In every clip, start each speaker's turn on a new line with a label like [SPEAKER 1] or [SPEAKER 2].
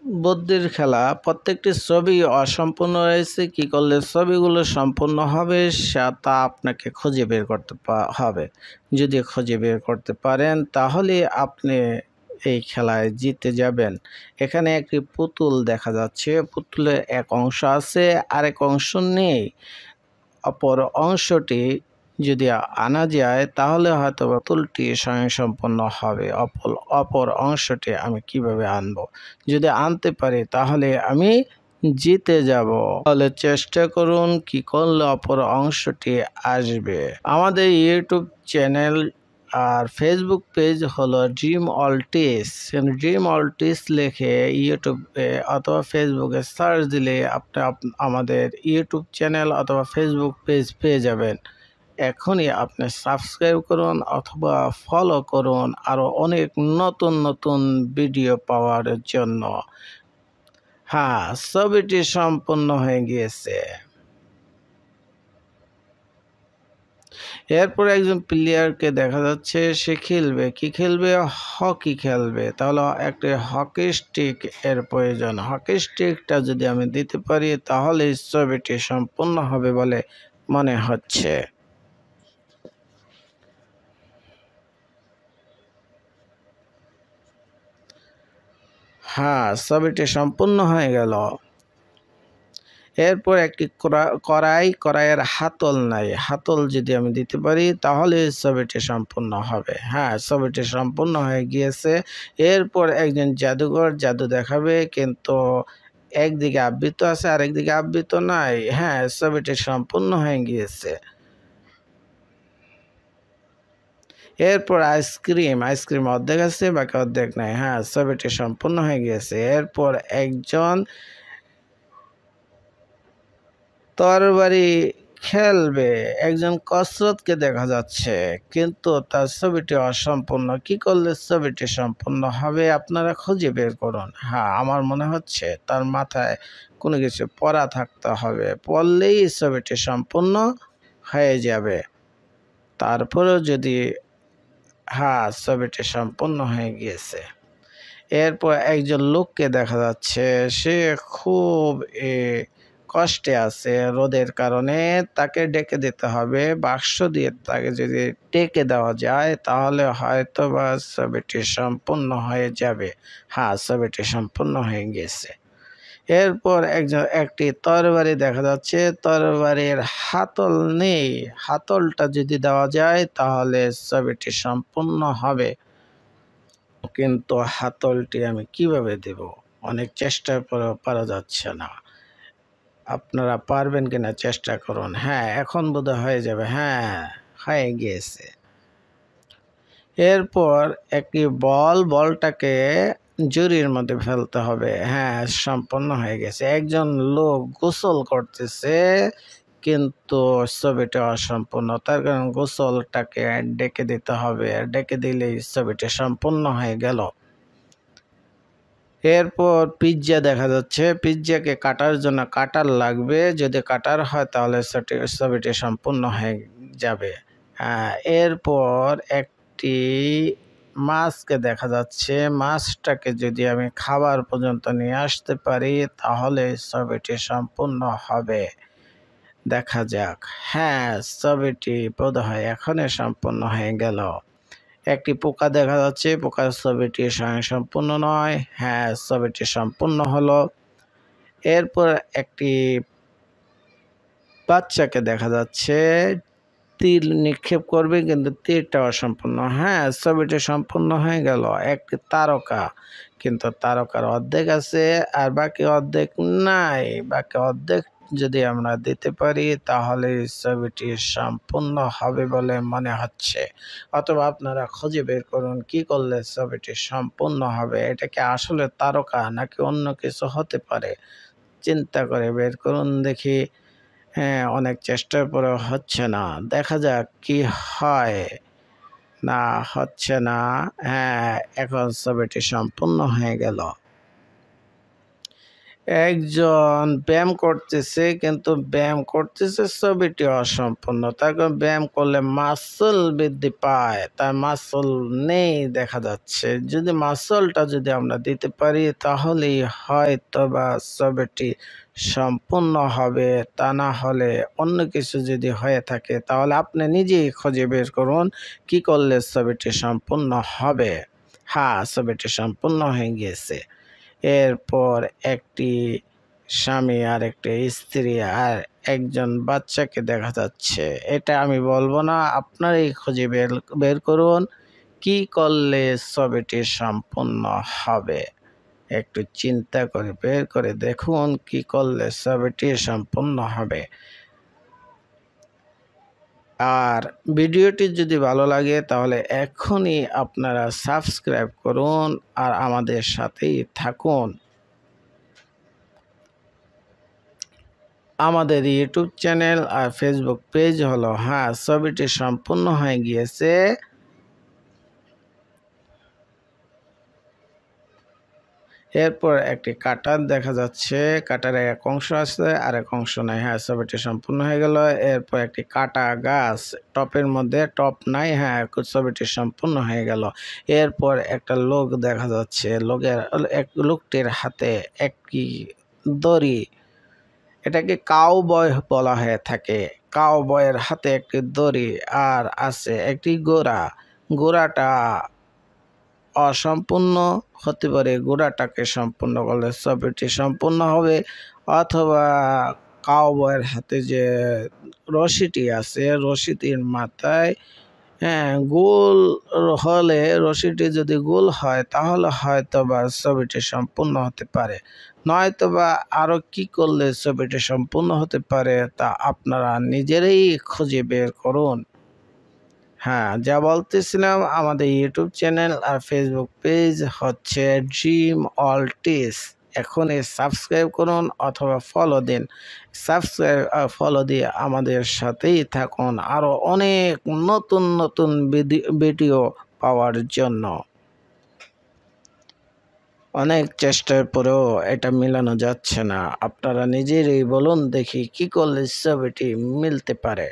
[SPEAKER 1] বুদ্ধির খেলা। প্রত্যেকটি ছবি অসম্পূর্ণ রয়েছে, কি করলে ছবিগুলো সম্পূর্ণ হবে তা আপনাকে খুঁজে বের করতে হবে। যদি খুঁজে বের করতে পারেন তাহলে আপনি এই খেলায় জিতে যাবেন। এখানে একটি পুতুল দেখা যাচ্ছে, পুতুলের এক অংশ আছে আরেক অংশ নেই। অপর অংশটি যদি আনা যায় তাহলে হয়তো পুতুলটি স্বয়ংসম্পূর্ণ হবে। অপর অংশটি আমি কিভাবে আনবো? যদি আনতে পারি তাহলে আমি জিতে যাব। তাহলে চেষ্টা করুন কি করলে অপর অংশটি আসবে। আমাদের ইউটিউব চ্যানেল আর ফেসবুক পেজ হলো ড্রিম অলটিস। ড্রিম অলটিস লিখে ইউটিউবে অথবা ফেসবুকে সার্চ দিলে আপনি আমাদের ইউটিউব চ্যানেল অথবা ফেসবুক পেজ পেয়ে যাবেন। এখনই আপনি সাবস্ক্রাইব করুন অথবা ফলো করুন আরও অনেক নতুন নতুন ভিডিও পাওয়ার জন্য। হ্যাঁ, ছবিটি সম্পূর্ণ হয়ে গিয়েছে। এরপর একজন প্লেয়ারকে দেখা যাচ্ছে, সে খেলবে কি খেলবে? হকি খেলবে। তাহলে একটি হকি স্টিক এর প্রয়োজন। হকি স্টিকটা যদি আমি দিতে পারি তাহলে ছবিটি সম্পূর্ণ হবে বলে মনে হচ্ছে। হ্যাঁ, ছবিটি সম্পূর্ণ হয়ে গেল। এরপর একটি কড়াইয়ের হাতল নাই, হাতল যদি আমি দিতে পারি তাহলে ছবিটি সম্পূর্ণ হবে। হ্যাঁ, ছবিটি সম্পূর্ণ হয়ে গিয়েছে। এরপর একজন জাদুঘর জাদু দেখাবে, কিন্তু একদিকে আবৃত আছে আর একদিকে আবৃত নাই। হ্যাঁ, ছবিটি সম্পূর্ণ হয়ে গিয়েছে। এরপর আইসক্রিম অর্ধেক আছে বাকি অর্ধেক নাই। হ্যাঁ, ছবিটি সম্পূর্ণ হয়ে গিয়েছে। এরপর একজন তরবারি খেলবে, একজন কসরতকে দেখা যাচ্ছে কিন্তু তার ছবিটি অসম্পূর্ণ। কি করলে ছবিটি সম্পূর্ণ হবে আপনারা খুঁজে বের করুন। হ্যাঁ, আমার মনে হচ্ছে তার মাথায় কোনো কিছু পরা থাকতে হবে, পরলেই ছবিটি সম্পূর্ণ হয়ে যাবে। তারপরেও যদি হ্যাঁ, ছবিটি সম্পূর্ণ হয়ে গিয়েছে। এরপর একজন লোককে দেখা যাচ্ছে, সে খুব কষ্টে আছে রোদের কারণে, তাকে ডেকে দিতে হবে। বাক্স দিয়ে তাকে যদি ডেকে দেওয়া যায় তাহলে হয়তো বা ছবিটি সম্পূর্ণ হয়ে যাবে। হ্যাঁ, ছবিটি সম্পূর্ণ হয়ে গেছে। এরপর একটি তরবারি দেখা যাচ্ছে, তরবারির হাতল নেই, হাতলটা যদি দেওয়া যায় তাহলে ছবিটি সম্পূর্ণ হবে। কিন্তু হাতলটি আমি কিভাবে দেব? অনেক চেষ্টার পরেও পারা যাচ্ছে না। আপনারা পারবেন কিনা চেষ্টা করুন। হ্যাঁ, এখন বোধহয় হয়ে যাবে। হ্যাঁ, হয়ে গিয়েছে। এরপর একটি বলটাকে ঝুড়ির মধ্যে ফেলতে হবে। হ্যাঁ, সম্পূর্ণ হয়ে গেছে। একজন লোক গোসল করতেছে কিন্তু ছবিটা অসম্পূর্ণ, তার কারণ গোসলটাকে ডেকে দিতে হবে, ডেকে দিলেই ছবিটা সম্পূর্ণ হয়ে গেল। এরপর পিৎজা দেখা যাচ্ছে, পিৎজাকে কাটার জন্য কাটার লাগবে, যদি কাটার হয় তাহলে ছবিটি সম্পূর্ণ হয়ে যাবে। এরপর একটি মাছকে দেখা যাচ্ছে, মাছটাকে যদি আমি খাবার পর্যন্ত নিয়ে আসতে পারি তাহলে ছবিটি সম্পূর্ণ হবে। দেখা যাক। হ্যাঁ, ছবিটি বোধহয় এখনই সম্পূর্ণ হয়ে গেল। একটি পোকা দেখা যাচ্ছে, পোকার ছবিটি স্বয়ংসম্পূর্ণ নয়। হ্যাঁ, ছবিটি সম্পূর্ণ হলো। এরপর একটি বাচ্চাকে দেখা যাচ্ছে, তীর নিক্ষেপ করবে কিন্তু তীরটা অসম্পূর্ণ। হ্যাঁ, ছবিটি সম্পূর্ণ হয়ে গেল। একটি তারকা, কিন্তু তারকার অর্ধেক আছে আর বাকি অর্ধেক নাই। বাকি অর্ধেক যদি আমরা দিতে পারি তাহলে ছবিটি সম্পূর্ণ হবে বলে মনে হচ্ছে। অথবা আপনারা খুঁজে বের করুন কি করলে ছবিটি সম্পূর্ণ হবে। এটা কি আসলে তারকা নাকি অন্য কিছু হতে পারে? চিন্তা করে বের করুন দেখি। হ্যাঁ, অনেক চেষ্টার পরেও হচ্ছে না। দেখা যাক কি হয়। না, হচ্ছে না। হ্যাঁ, এখন ছবিটি সম্পূর্ণ হয়ে গেল। একজন ব্যায়াম করতেছে, কিন্তু ব্যায়াম করতেছে ছবিটি অসম্পূর্ণ। তার কারণ ব্যায়াম করলে মাসল বৃদ্ধি পায়, তার মাসল নেই দেখা যাচ্ছে। যদি মাসলটা যদি আমরা দিতে পারি তাহলেই হয়তো বা ছবিটি সম্পূর্ণ হবে। তা না হলে অন্য কিছু যদি হয়ে থাকে তাহলে আপনি নিজেই খুঁজে বের করুন কি করলে ছবিটি সম্পূর্ণ হবে। হ্যাঁ, ছবিটি সম্পূর্ণ হয়ে গিয়েছে। এরপর একটি স্বামী আর একটি স্ত্রী আর একজন বাচ্চাকে দেখা যাচ্ছে। এটা আমি বলবো না, আপনারাই খুঁজে বের করুন কি করলে ছবিটি সম্পূর্ণ হবে। একটু চিন্তা করে বের করে দেখুন কি করলে ছবিটি সম্পূর্ণ হবে। আর ভিডিওটি যদি ভালো লাগে তাহলে এখনই আপনারা সাবস্ক্রাইব করুন আর আমাদের সাথেই থাকুন। আমাদের ইউটিউব চ্যানেল আর ফেসবুক পেজ হলো, হ্যাঁ, ছবিটি সম্পূর্ণ হয়ে গিয়েছে। এরপর একটি কাটার দেখা যাচ্ছে, কাটারের এক অংশ আছে আর এক অংশ নাই। হ্যাঁ, ছবিটি সম্পূর্ণ হয়ে গেল। এরপর একটি কাটা গাছ, টপের মধ্যে টপ নাই। হ্যাঁ, ছবিটি সম্পূর্ণ হয়ে গেল। এরপর একটা লোক দেখা যাচ্ছে, লোকটির হাতে একটি দড়ি, এটাকে কাউবয় বলা হয়ে থাকে। কাউবয়ের হাতে একটি দড়ি আর আছে একটি ঘোড়া। ঘোড়াটা অসম্পূর্ণ হতে পারে, ঘোড়াটাকে সম্পূর্ণ করলে ছবিটি সম্পূর্ণ হবে। অথবা কাউবয়ের হাতে যে রশিটি আছে, রশিটির মাথায়, হ্যাঁ, গোল হলে, রশিটি যদি গোল হয় তাহলে হয়তো বা ছবিটি সম্পূর্ণ হতে পারে। নয়তোবা আরো কি করলে ছবিটি সম্পূর্ণ হতে পারে তা আপনারা নিজেরাই খুঁজে বের করুন। হ্যাঁ, যা বলতেছিলাম, আমাদের ইউটিউব চ্যানেল আর ফেসবুক পেজ হচ্ছে ড্রিম অল টিস। এখনই সাবস্ক্রাইব করুন অথবা ফলো দিন। সাবস্ক্রাইব আর ফলো দিয়ে আমাদের সাথেই থাকুন আরও অনেক নতুন নতুন ভিডিও পাওয়ার জন্য। অনেক চেষ্টার পরেও এটা মিলানো যাচ্ছে না। আপনারা নিজেরাই বলুন দেখি কি করলে ছবিটি মিলতে পারে।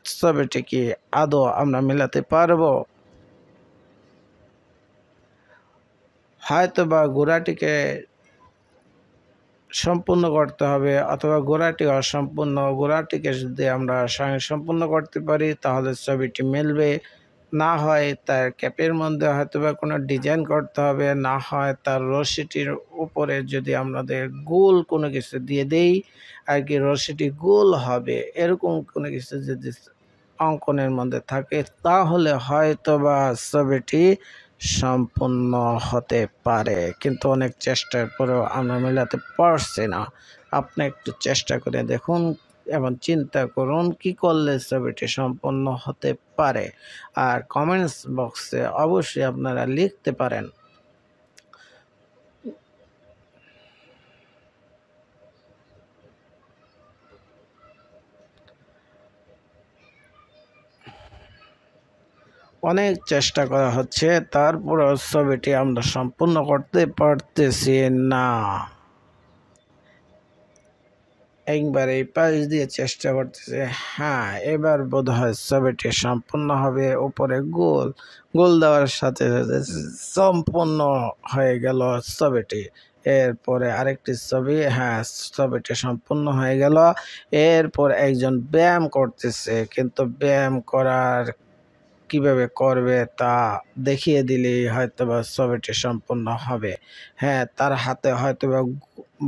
[SPEAKER 1] ছবিটি কি আদৌ আমরা মেলাতে পারবো? হয়তো বা ঘোড়াটিকে সম্পূর্ণ করতে হবে, অথবা ঘোড়াটি অসম্পূর্ণ। ঘোড়াটিকে যদি আমরা সম্পূর্ণ করতে পারি তাহলে ছবিটি মিলবে। না হয় তার ক্যাপের মধ্যে হয়তো বা কোনো ডিজাইন করতে হবে, না হয় তার রশিটির উপরে যদি আমাদের গোল কোনো কিছু দিয়ে দেই আর কি, রশিটি গোল হবে এরকম কোনো কিছু যদি অঙ্কনের মধ্যে থাকে তাহলে হয়তো বা ছবিটি সম্পূর্ণ হতে পারে। কিন্তু অনেক চেষ্টার পরেও আমরা মেলাতে পারছি না। আপনি একটু চেষ্টা করে দেখুন এবং চিন্তা করুন কি করলে ছবিটি সম্পূর্ণ হতে পারে। আর কমেন্টস বক্সে অবশ্যই আপনারা লিখতে পারেন। অনেক চেষ্টা করা হচ্ছে, তারপরও ছবিটি আমরা সম্পূর্ণ করতে পারতেছি না। একবার এই পাশ দিয়ে চেষ্টা করতেছে। হ্যাঁ, এবার বোধহয় ছবিটি সম্পূর্ণ হবে। উপরে গোল গোল দেওয়ার সাথে সাথে সম্পূর্ণ হয়ে গেল ছবিটি। এরপরে আরেকটি ছবি, হ্যাঁ, ছবিটি সম্পূর্ণ হয়ে গেল। এরপর একজন ব্যায়াম করতেছে, কিন্তু ব্যায়াম করার কিভাবে করবে তা দেখিয়ে দিলেই হয়তোবা ছবিটি সম্পূর্ণ হবে। হ্যাঁ, তার হাতে হয়তোবা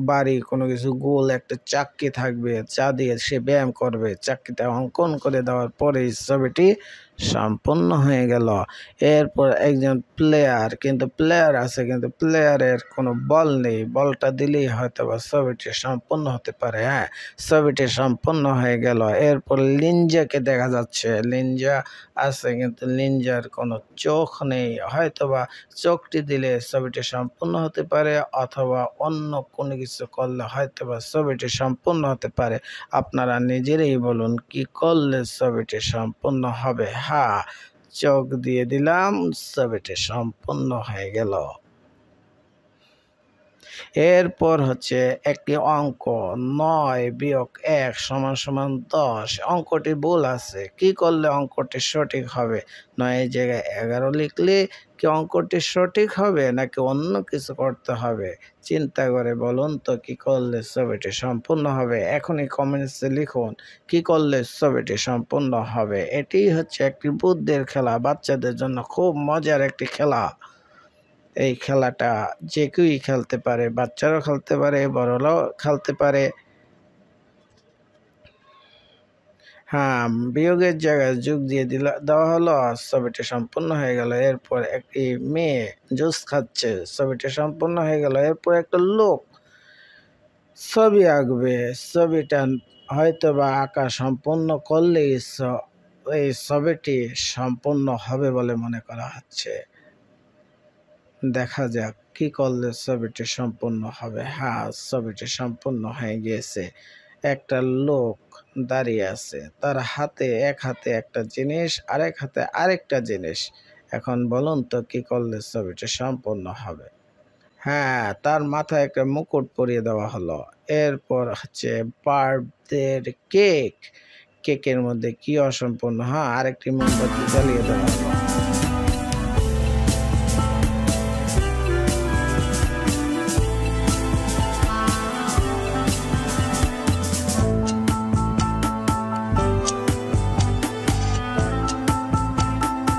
[SPEAKER 1] বাড়ি কোনো কিছু গোল একটা চাক্কি থাকবে, যা দিয়ে সে ব্যায়াম করবে। চাক্কিতে অঙ্কন করে দেওয়ার পরেই ছবিটি সম্পূর্ণ হয়ে গেল। এরপর একজন প্লেয়ার, কিন্তু প্লেয়ার আছে কিন্তু প্লেয়ারের কোনো বল নেই, বলটা দিলেই হয়তোবা ছবিটি সম্পূর্ণ হতে পারে। হ্যাঁ, ছবিটি সম্পূর্ণ হয়ে গেল। এরপর লিঞ্জাকে দেখা যাচ্ছে, লিঞ্জা আছে কিন্তু লিঞ্জার কোনো চোখ নেই। হয়তোবা চোখটি দিলে ছবিটি সম্পূর্ণ হতে পারে, অথবা অন্য কোনো কিছু করলে হয়তোবা ছবিটি সম্পূর্ণ হতে পারে। আপনারা নিজেরাই বলুন কি করলে ছবিটি সম্পূর্ণ হবে। হ্যাঁ, চোখ দিয়ে দিলাম, ছবিটি সম্পূর্ণ হয়ে গেল। এরপর হচ্ছে একটি অঙ্ক ৯ বিয়োগ ১ সমান সমান ১০। অঙ্কটি ভুল আছে, কি করলে অঙ্কটি সঠিক হবে? ৯ এর জায়গায় ১১ লিখলে কি অঙ্কটি সঠিক হবে নাকি অন্য কিছু করতে হবে? চিন্তা করে বলুন তো কি করলে ছবিটি সম্পূর্ণ হবে? এখনই কমেন্টসে লিখুন কি করলে ছবিটি সম্পূর্ণ হবে। এটিই হচ্ছে একটি বুদ্ধির খেলা, বাচ্চাদের জন্য খুব মজার একটি খেলা। এই খেলাটা যে কেউই খেলতে পারে, বাচ্চারাও খেলতে পারে, বড়রাও খেলতে পারে। হ্যাঁ, বিয়োগের জায়গায় যোগ দিয়ে দেওয়া হলো, আর ছবিটি সম্পূর্ণ হয়ে গেল। এরপর একটি মেয়ে জুস খাচ্ছে, ছবিটি সম্পূর্ণ হয়ে গেল। এরপর একটা লোক ছবি আঁকবে, ছবিটা হয়তো বা আঁকা সম্পূর্ণ করলেই এই ছবিটি সম্পূর্ণ হবে বলে মনে করা হচ্ছে। দেখা যাক কি করলে ছবিটি সম্পূর্ণ হবে। হ্যাঁ, ছবিটি সম্পূর্ণ হয়ে গিয়েছে। একটা লোক দাঁড়িয়ে আছে, তার হাতে এক হাতে একটা জিনিস, আরেক হাতে আরেকটা জিনিস। এখন বলুন তো কি করলে ছবিটি সম্পূর্ণ হবে? হ্যাঁ, তার মাথায় একটা মুকুট পরিয়ে দেওয়া হলো। এরপর হচ্ছে বার্থডের কেক, কেকের মধ্যে কি অসম্পূর্ণ? হ্যাঁ, আরেকটি মোমবাতি জ্বালিয়ে দেওয়া হলো।